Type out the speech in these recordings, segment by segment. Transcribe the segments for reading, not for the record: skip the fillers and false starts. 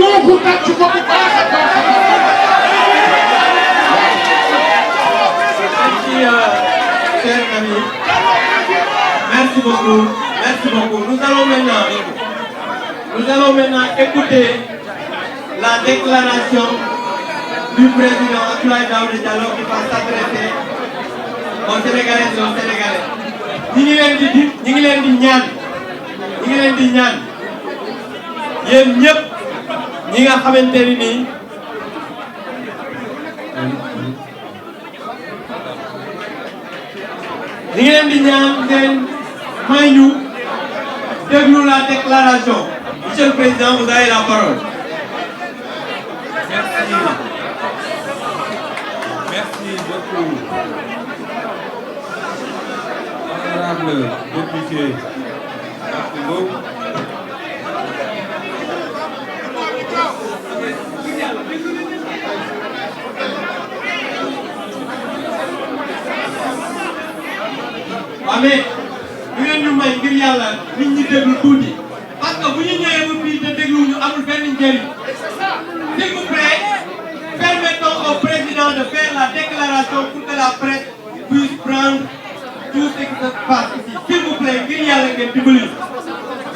yuuxu tàcc ko bu baax a baax. Chers amis, merci beaucoup. Merci beaucoup. Nous allons maintenant écouter la déclaration du président Abdoulaye Daouda Diallo qui va s'adresser aux Sénégalais et aux Sénégalais. ñi ngi leen di ñaan yéen ñëpp ñi nga xamante ni nii ñi ngi leen di ñaan ngeen may ñu déglu la déclaration. Monsieur le Président, vous avez la parole. Merci beaucoup. Honorable député Abdou. mais bu ngeen ñu may ngir yàlla nit ñi déglu tuuti parce que bu ñu ñëwee ba fii te dégluwuñu amul benn njëriñ. S'il vous plaît, permettons au président de faire la déclaration pour que la presse puisse prendre tout ce qui se passe ici. S'il vous plaît, ngir yàlla ngeen dimbali.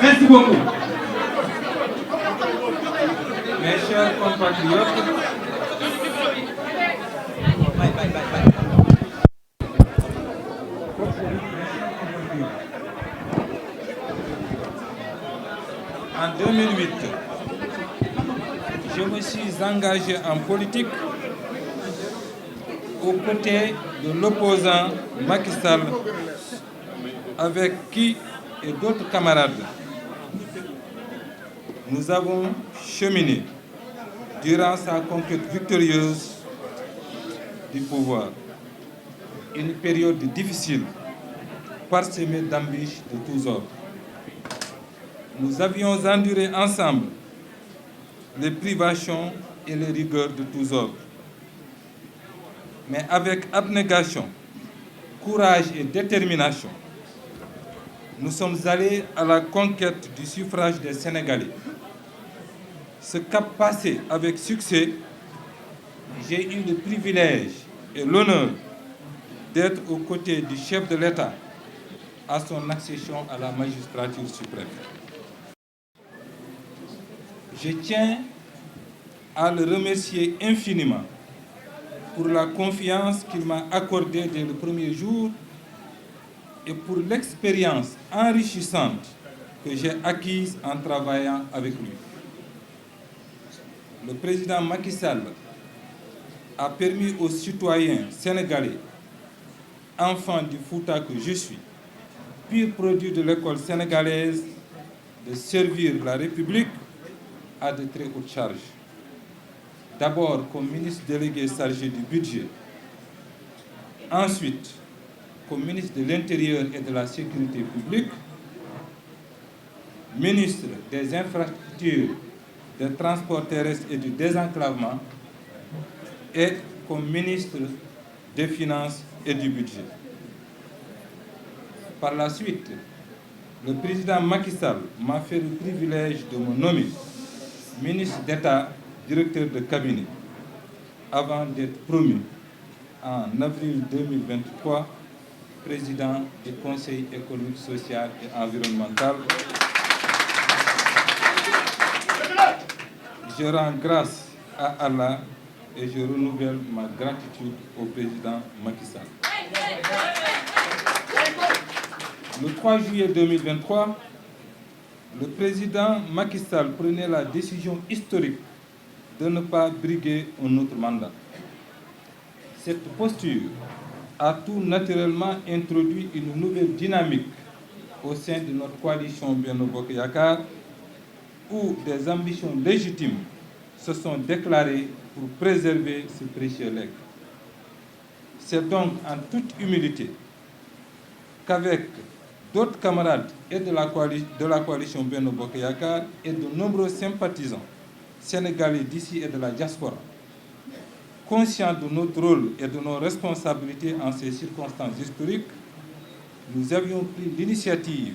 Merci beaucoup. Mes chers compatriotes, en 2008, je me suis engagé en politique aux côtés de l'opposant Macky Sall, avec qui et d'autres camarades, nous avons cheminé durant sa conquête victorieuse du pouvoir. Une période difficile, parsemée d'embûches de tous ordres. Nous avions enduré ensemble les privations et les rigueurs de tous ordres. Mais avec abnégation, courage et détermination, nous sommes allés à la conquête du suffrage des Sénégalais. Ce cap passé avec succès, j'ai eu le privilège et l'honneur d'être aux côtés du chef de l'État à son accession à la magistrature suprême. Je tiens à le remercier infiniment pour la confiance qu'il m'a accordée dès le premier jour et pour l'expérience enrichissante que j'ai acquise en travaillant avec lui. Le président Macky Sall a permis aux citoyens sénégalais, enfants du Fouta que je suis, pur produit de l'école sénégalaise, de servir la République à de très hautes charges. D'abord comme ministre délégué chargé du budget, ensuite comme ministre de l'Intérieur et de la Sécurité publique, ministre des Infrastructures, des Transports terrestres et du Désenclavement, et comme ministre des Finances et du Budget. Par la suite, le président Macky Sall m'a fait le privilège de me nommer ministre d'État, directeur de cabinet, avant d'être promu en avril 2023 président du Conseil économique, social et environnemental. Je rends grâce à Allah et je renouvelle ma gratitude au président Macky Sall. Le 3 juillet 2023, le président Macky Sall prenait la décision historique de ne pas briguer un autre mandat. Cette posture a tout naturellement introduit une nouvelle dynamique au sein de notre coalition Benno Bokk Yakaar, où des ambitions légitimes se sont déclarées pour préserver ce précieux legs. C'est donc en toute humilité qu'avec d'autres camarades et de la coalition Benno Bokk Yakaar et de nombreux sympathisants sénégalais d'ici et de la diaspora, conscients de notre rôle et de nos responsabilités en ces circonstances historiques, nous avions pris l'initiative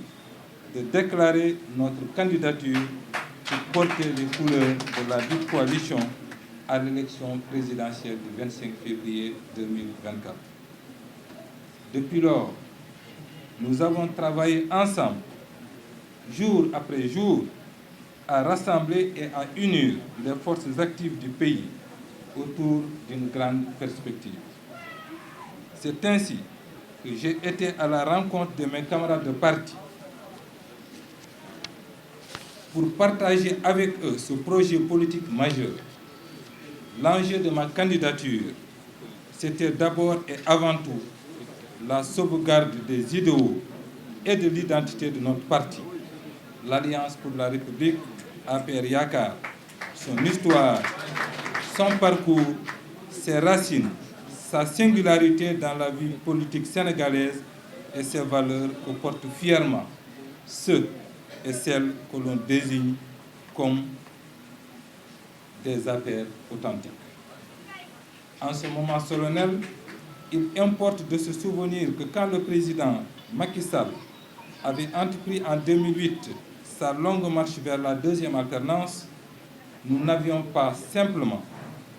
de déclarer notre candidature pour porter les couleurs de la dite coalition à l'élection présidentielle du 25 février 2024. Depuis lors, nous avons travaillé ensemble, jour après jour, à rassembler et à unir les forces actives du pays autour d'une grande perspective. C'est ainsi que j'ai été à la rencontre de mes camarades de parti pour partager avec eux ce projet politique majeur. L'enjeu de ma candidature, c'était d'abord et avant tout la sauvegarde des idéaux et de l'identité de notre parti, l'Alliance pour la République, APR Yakar, son histoire, son parcours, ses racines, sa singularité dans la vie politique sénégalaise et ses valeurs que portent fièrement ceux et celles que l'on désigne comme des APR authentiques. En ce moment solennel, il importe de se souvenir que quand le président Macky Sall avait entrepris en 2008 sa longue marche vers la deuxième alternance, nous n'avions pas simplement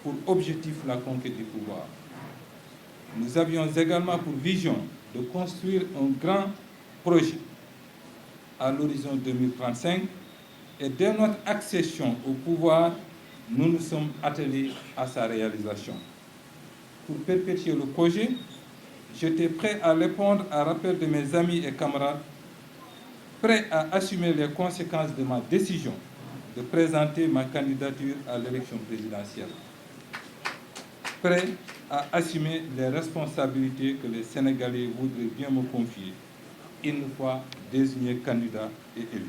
pour objectif la conquête du pouvoir. Nous avions également pour vision de construire un grand projet à l'horizon 2035 et dès notre accession au pouvoir, nous nous sommes attelés à sa réalisation. Pour perpétuer le projet, j'étais prêt à répondre à l'appel de mes amis et camarades, prêt à assumer les conséquences de ma décision de présenter ma candidature à l'élection présidentielle, prêt à assumer les responsabilités que les Sénégalais voudraient bien me confier, une fois désigné candidat et élu.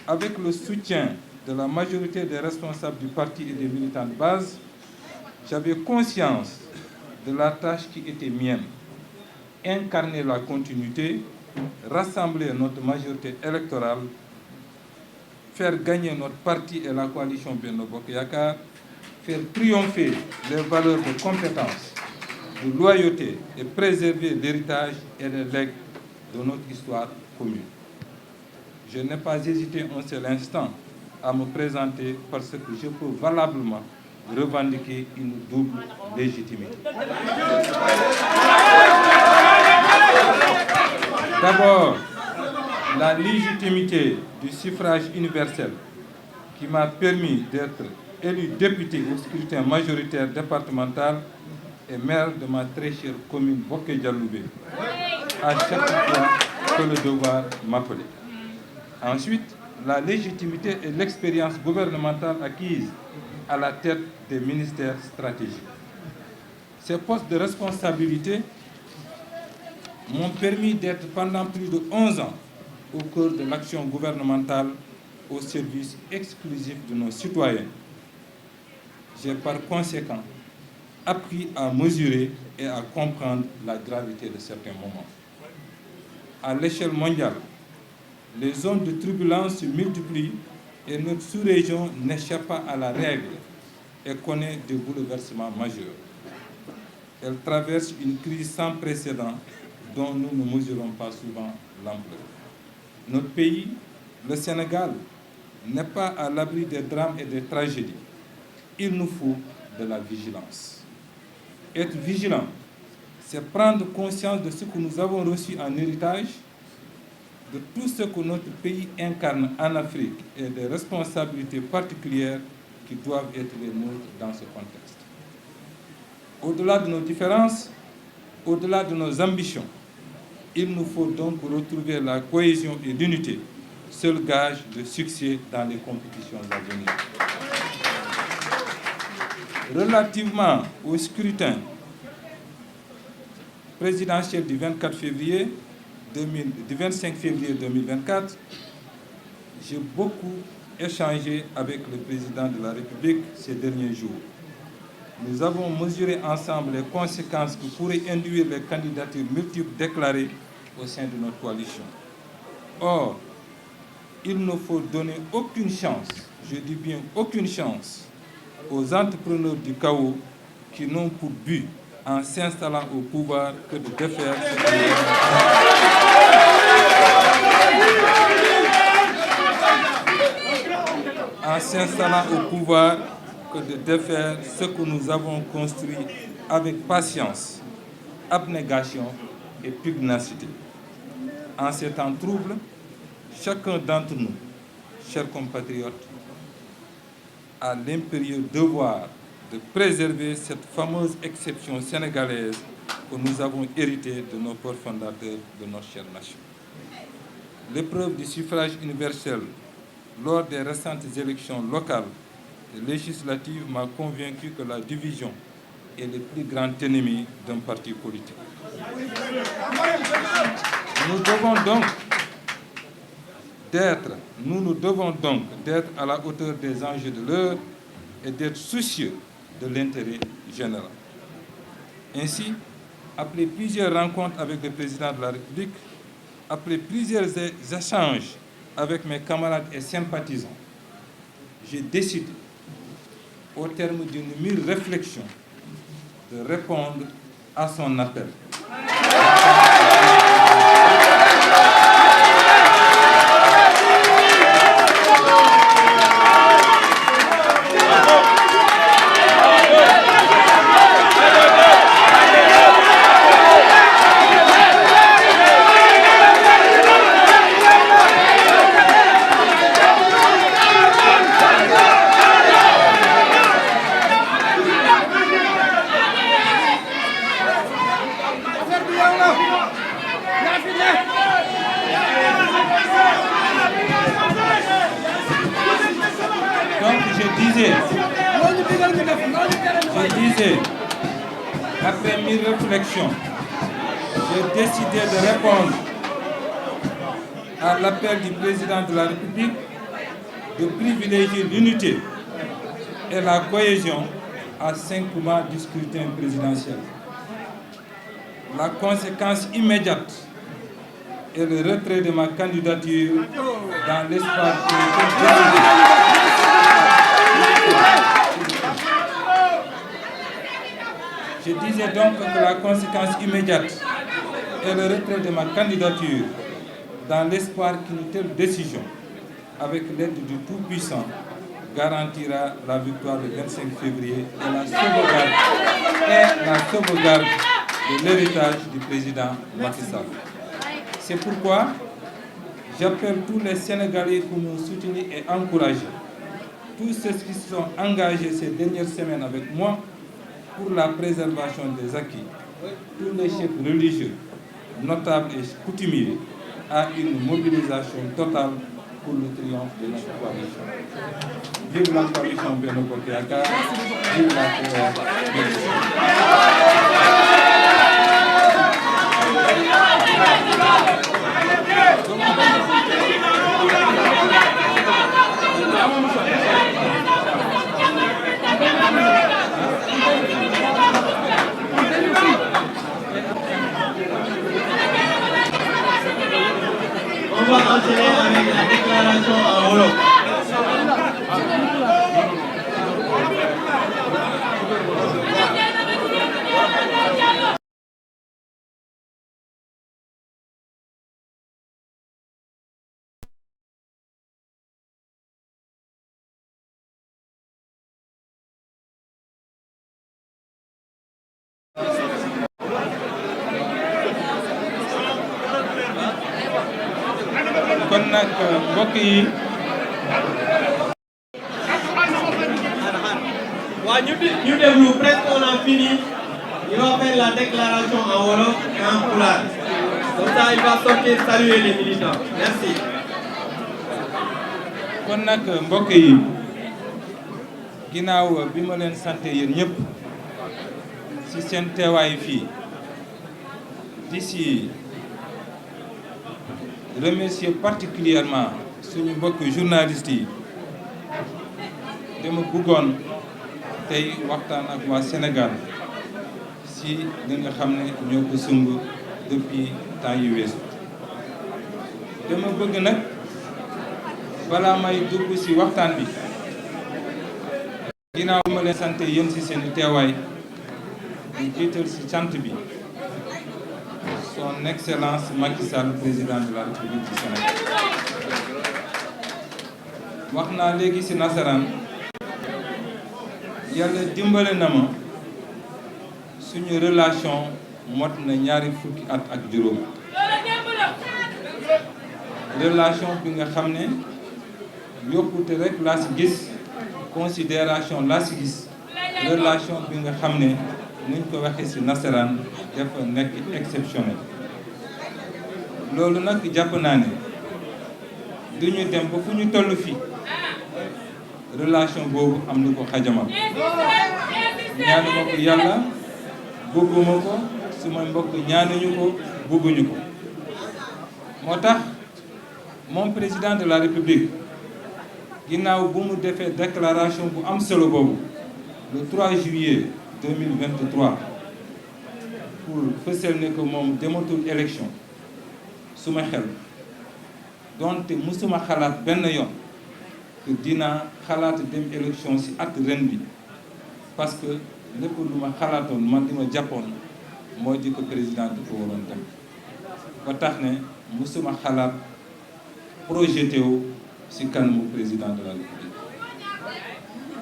Avec le soutien de la majorité des responsables du parti et des militants de base, j'avais conscience de la tâche qui était mienne, incarner la continuité, rassembler notre majorité électorale, faire gagner notre parti et la coalition Benno Bokk Yakaar, faire triompher les valeurs de compétence, de loyauté et préserver l'héritage et les legs de notre histoire commune. Je n'ai pas hésité un seul instant à me présenter parce que je peux valablement revendiquer une double légitimité. D'abord, la légitimité du suffrage universel qui m'a permis d'être élu député au scrutin majoritaire départemental et maire de ma très chère commune Boké Dialoubé, à chaque fois que le devoir m'appelait. Ensuite, la légitimité et l'expérience gouvernementale acquise à la tête des ministères stratégiques. Ces postes de responsabilité m'ont permis d'être pendant plus de 11 ans au cœur de l'action gouvernementale au service exclusif de nos citoyens. J'ai par conséquent appris à mesurer et à comprendre la gravité de certains moments. À l'échelle mondiale, les zones de turbulence se multiplient et notre sous-région n'échappe pas à la règle et connaît des bouleversements majeurs. Elle traverse une crise sans précédent dont nous ne mesurons pas souvent l'ampleur. Notre pays, le Sénégal, n'est pas à l'abri des drames et des tragédies. Il nous faut de la vigilance. Être vigilant, c'est prendre conscience de ce que nous avons reçu en héritage, de tout ce que notre pays incarne en Afrique et des responsabilités particulières qui doivent être les nôtres dans ce contexte. Au-delà de nos différences, au-delà de nos ambitions, il nous faut donc retrouver la cohésion et l'unité, seul gage de succès dans les compétitions à venir. Relativement au scrutin présidentiel du 25 février 2024, j'ai beaucoup échangé avec le président de la République ces derniers jours. Nous avons mesuré ensemble les conséquences que pourraient induire les candidatures multiples déclarées au sein de notre coalition. Or, il ne faut donner aucune chance, je dis bien aucune chance, aux entrepreneurs du chaos qui n'ont pour but, en s'installant au pouvoir, que de défaire ce gouvernement. s'installant au pouvoir que de défaire ce que nous avons construit avec patience, abnégation et pugnacité. En ces temps troubles, chacun d'entre nous, chers compatriotes, a l'impérieux devoir de préserver cette fameuse exception sénégalaise que nous avons héritée de nos pères fondateurs de notre chère nation. L'épreuve du suffrage universel lors des récentes élections locales et législatives m'a convaincu que la division est le plus grand ennemi d'un parti politique. Nous nous devons donc d'être à la hauteur des enjeux de l'heure et d'être soucieux de l'intérêt général. Ainsi, après plusieurs rencontres avec le président de la République, après plusieurs échanges avec mes camarades et sympathisants, j'ai décidé, au terme d'une mûre réflexion, de répondre à son appel. Donc je disais, après mes réflexions, j'ai décidé de répondre à l'appel du président de la République de privilégier l'unité et la cohésion à 5 mois du scrutin présidentiel. La conséquence immédiate est le retrait de ma candidature dans l'espoir que je disais donc que la conséquence immédiate est le retrait de ma candidature dans l'espoir qu'une telle décision, avec l'aide du Tout-Puissant, garantira la victoire le 25 février et la sauvegarde de l'héritage du président Macky Sall. C'est pourquoi j'appelle tous les Sénégalais pour nous soutenir et encourager, tous ceux qui se sont engagés ces dernières semaines avec moi pour la préservation des acquis, tous les chefs religieux, notables et coutumiers, à une mobilisation totale pour le triomphe de notre coalition. Vive la coalition Benno Bokk Yakaar, vive la On va enchaîner avec la déclaration en wolof. kon nag mbokk yi ñu déglu presque on a fini. Il va faire la déclaration en wolof et en pulaar. Comme ça il va sortir saluer les militants. Merci. kon nag mbokk yi ginnaaw bi ma leen sant yéen ñëpp ci seen teewaay fii d'ici remercier particulièrement suñu mbokk journalistes yi dama bëggoon tey waxtaan ak waa Sénégal ci li nga xam ne ñoo ko sumb depuis temps yu weesu. dama bëgg nag balaa may dugg ci waxtaan bi ginnaaw ma leen sant yéen ci seen teewaay di jiital ci sant bi Son Excellence Macky Sall, président de la République du Sénégal. wax naa léegi ci nasaraan yàlla dimbale na ma suñu relation mot na ñaari fukki at ak juróom relation bi nga xam ne yokkute rek laa ci gis considération laa ci gis relation bi nga xam ne nuñ ko waxee ci nasaraan dafa nekk exceptionnel loolu nag jàpp naa ne duñu dem ba fu ñu toll fii relation boobu am na ko xajamal ñaanuma ko yàlla bëgguma ko suma mbokk ñaanuñu ko bëgguñu ko moo tax moom président de la république ginnaaw bu mu defee déclaration bu am solo boobu le 3 juillet 2023 pour fësal ne que moom dematul élection suma xel donte musuma xalaat benn yoon que dina xalaat dem élection ci at ren bi parce que lépp lu ma xalaatoon man li ma jàppoon mooy di ko président dafa waroon dem ba tax ne musuma xalaat projeté wu ci kanamu président de la république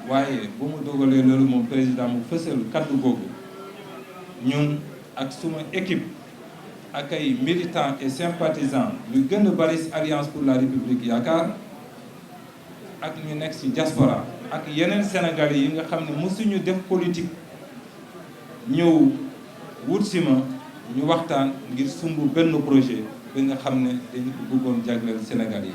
waaye bu mu dogalee loolu moom président mu fësal kaddu googu ñun ak suma équipe ak ay militants et sympathisants ñu gën a bari ci Alliance pour la République yaakaar ak ñu nekk ci diaspora ak yeneen Sénégalais yi nga xam ne mësuñu def politique ñëw wut si ma ñu waxtaan ngir sumb benn projet bi nga xam ne dañu ko bëggoon jagleel Sénégal yi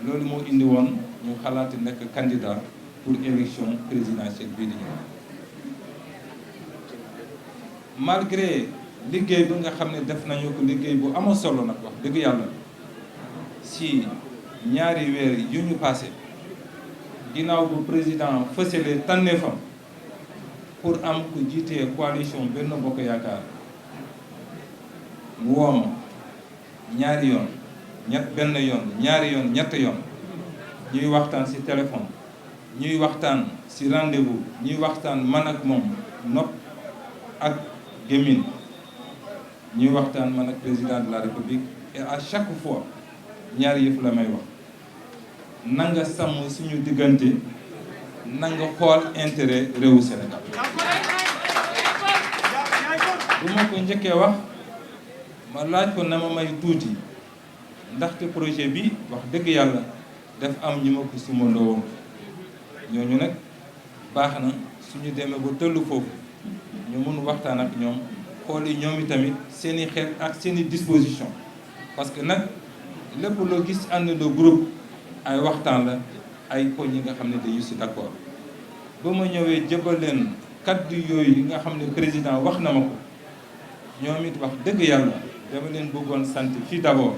loolu moo indi woon ñu xalaati nekk candidat pour élection présidentielle bii di ñëw malgré liggéey bi nga xam ne def nañu ko liggéey bu ama solo nag wax dëgg yàlla si ñaari weer yu ñu passé ginnaaw bu président fësalee tànneefam pour am ku jiitee coalition Benno Bokk Yaakaar mu wooma ñaari yoon benn yoon ñaari yoon ñett yoon ñuy waxtaan ci téléphone ñuy waxtaan ci rendez-vous ñuy waxtaan man ak moom nopp ak gémmiñ ñuy waxtaan man ak président de la république et à chaque fois ñaari yëf la may wax na nga sàmm suñu diggante na nga xool intérêt réewu Sénégal bu ma ko njëkkee wax ma laaj ko na ma may tuuti ndaxte projet bi wax dëgg yàlla daf am ñu ma ko sumandoo woon ñooñu nag baax na suñu demee ba tollu foofu ñu mun waxtaan ak ñoom xool yi ñoom itamit seeni xel ak seeni disposition parce que nag lépp loo gis ànd na groupe ay waxtaan la ay poñ yi nga xam ne dañu ci d'accord ba ma ñëwee jëbal leen kaddu yooyu yi nga xam ne président wax na ma ko ñoom it wax dëgg yàlla dama leen bëggoon sant fii d'abord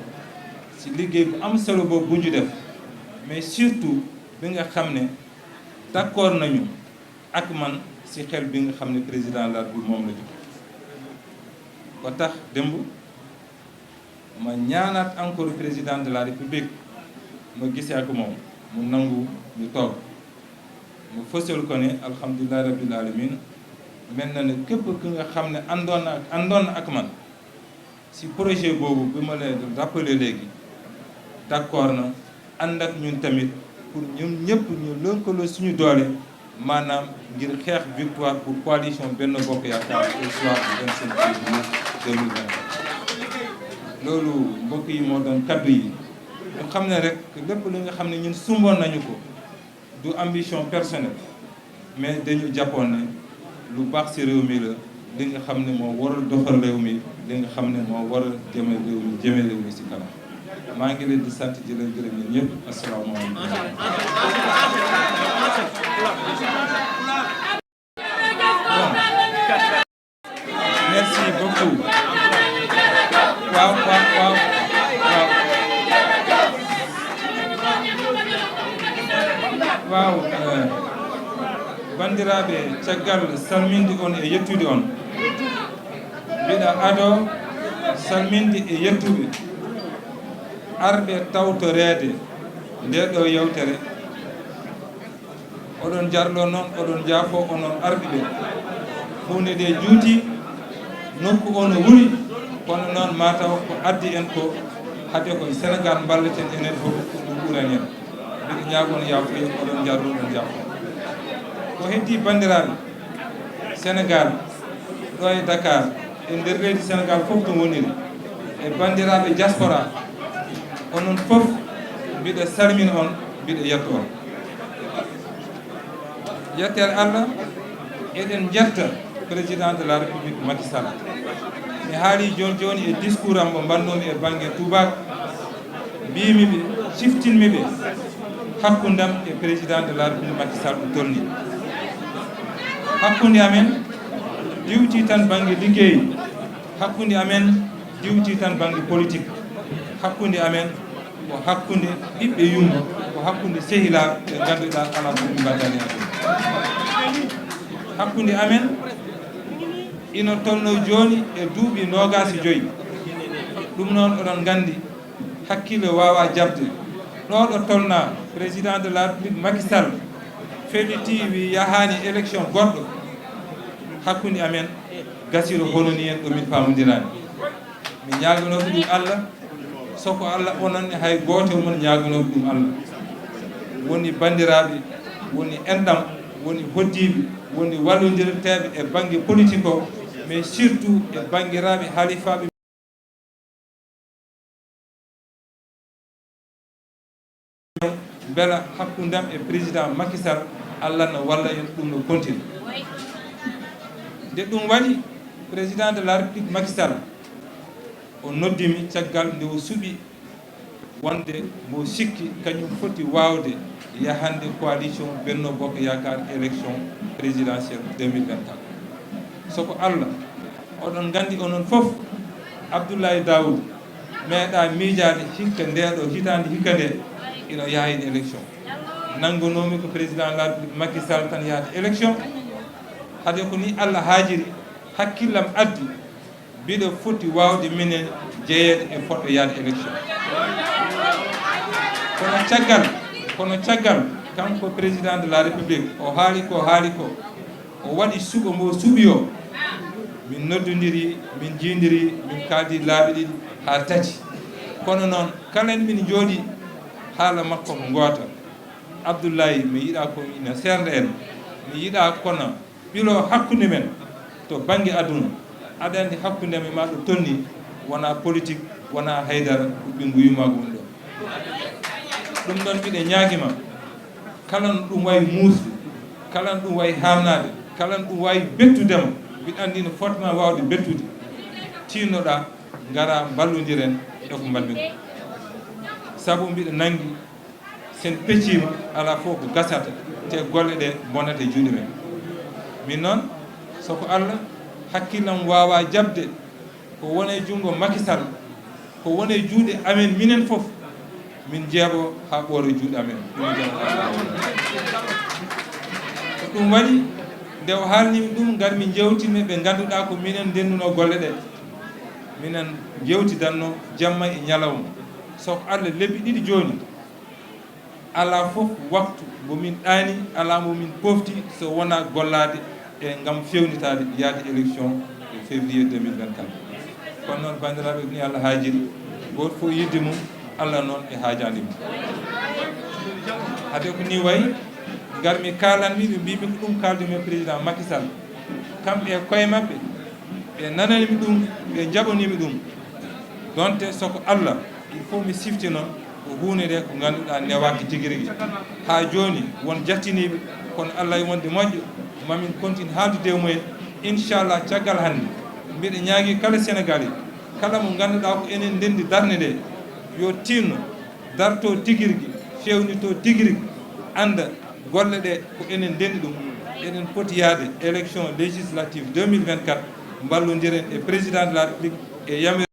ci liggéey bu am solo boobu bu ñu def mais surtout bi nga xam ne d'accord nañu ak man ci xel bi nga xam ne président la bi moom la jox ba tax démb ma ñaanaat encore président de la république ma gisee ak moom mu nangu ñu toog mu fësal ko ne alhamdulilah rabbil alamin mel na ne képp ki nga xam ne àndoon na ak man ci projet boobu bi ma leen rappelé léegi d'accord na ànd ak ñun tamit pour ñun ñëpp ñu lëkkaloo suñu doole maanaam ngir xeex victoire pour coalition Benno Bokk Yaakaar au soir du 25 février 2024 loolu mbokk yi moo doon kaddu yi ñu xam ne rek lépp li nga xam ne ñun sumboon nañu ko du ambition personnelle mais dañu jàppoon ne lu baax ci réew mi la li nga xam ne moo waral doxal réew mi li nga xam ne moo waral jëme réew mi ci kanam maa ngi leen di sant di leen gërëm yéen ñëpp asalaamaaleykum. Merci beaucoup. waaw bandiraɓe caggal salminde on e yettude on mbiɗa ado salminde e yettuɓe arɓe tawtorede nde ɗo yewtere oɗon jarlo noon oɗon jaafo onon arɓeɓe hunde nde juuti nokku ono wuri kono noon mataw ko addi en ko hade koye Sénégal balleten enen fof ko ɗum ɓuuran en mbiɗo ñaagono yafuya oɗon jarru ɗon jafo ko heddi bandiraɓe Sénégal ɗo e Dakar e nder leydi Sénégal fof to woniri e bandiraɓe diaspora onon fof mbiɗo salmina on mbiɗo yetto on yettere Allah eɗen jetta président de la république Macky Sall mi haali joni joni e discours am mo mbannomi e banggue Touba mbimiɓe ciftinmiɓe hakkundam e président de la république Macky Sall ɗo tolni hakkude amen diwti tan banggue liggey hakkude amen diwti tan banggue politique hakkude amen ko hakkude ɓiɓɓe yumma ko hakkude sehilaɓe ɓe ganduɗa ala ko ɓe mbaddani aduna hakkude amen ino tolno joni e duuɓi 25 ɗum noon oɗon gandi hakkille wawa jabde ɗo ɗo tolna président de la république Macky Sall feɗiti wi yahani élection goɗɗo hakkude amen gasiro hono ni en ɗo min pamodirani mi ñagonoɓe ɗum Allah soko Allah ononne hay goto mon ñagonoɓe ɗum Allah woni bandiraɓe woni enɗam woni hoddiɓe woni wallodirteɓe e banggue politique o mais surtout e banguiraɓe haalifaɓe beela hakkudam e président Macky Sall Allah no walla en ɗum no continue nde ɗum waɗi président de la république Macky Sall o noddimi caggal nde o suuɓi wonde mo sikki kañum foti wawde yahande coalition Benno Bokk Yakar élection présidentielle 2024 soko Allah oɗon gandi onon fof Abdoulaye Daoud meeɗa miijade hikka ndeɗo hitande hikka nde ino yahine élection nanngonomi ko président de la république Macky Sall tan yahata élection hade ko ni Allah haajiri hakkillam addi mbiɗo foti wawde minen jeeyede e fodɗo yaade élection kono caggal kanko président de la république o haali ko o waɗi suɓo mbo suuɓi o min noddodiri min jiidiri min kaldi laaɓi ɗiɗi ha tati kono noon kala en min jooɗi haala makko ko goota Abdoulaye mi yiɗa ko ina sernde en mi yiɗa kono ɓilo hakkude men to banggue aduna aɗa andi hakkude men ma ɗo tonni wona politique wona haydara ko ɓe nguyumago woni ɗo ɗum ɗon mbiɗe ñaaguima kala no ɗum wayi muusde kala no ɗum wayi hamnade kala no ɗum wayi bettudema mbiɗa andi no fotma wawde bettude tinnoɗa gara ballodiren e ko mbalmi ko saabu mbiɗa nanggui sen peccima ala fof ko gasata te golle ɗe bonnata e juuɗe men min noon soko Allah hakkillam wawa jabde ko wone junngo Macky Sall ko wone juuɗe amen minen fof min jeeɓo ha ɓoore juuɗe amen ko ɗum waɗi nde o haalnimi ɗum gar min jewtime ɓe ganduɗa ko minen ndennuno golle ɗe minen jewtidanno jamma e ñalawma soko Allah lebbi ɗiɗi joni ala fof waktu momin ɗaani ala momin pofti so wona gollade e gam fewnitade yaade élection e février 2024 kono noon bandiraɓe ni Allah haajiri goto fof yidde mum Allah noon e haajandi mum hade ko ni wayi garmi kalanmiɓe mbimi ko ɗum kaldumi e président Macky Sall kamɓe e koye mabɓe ɓe nananimi ɗum ɓe jaɓonimi ɗum donte soko Allah il faut mi siftino ko hunde nde ko ganduɗa newaki tigui rigui ha joni won jattiniɓe kono Allah e wonde moƴƴo mamin continue haaldude e mumen inchallah caggal hande mbiɗa ñaagui kala Sénégalais kala mo ganduɗa ko enen ndendi darde nde yo tinno darto tigui rigui fewnito tigui rigui anda golle ɗe ko enen ndendi ɗum eɗen poti yaade élection législative 2024 ballodiren e président de la république e yamir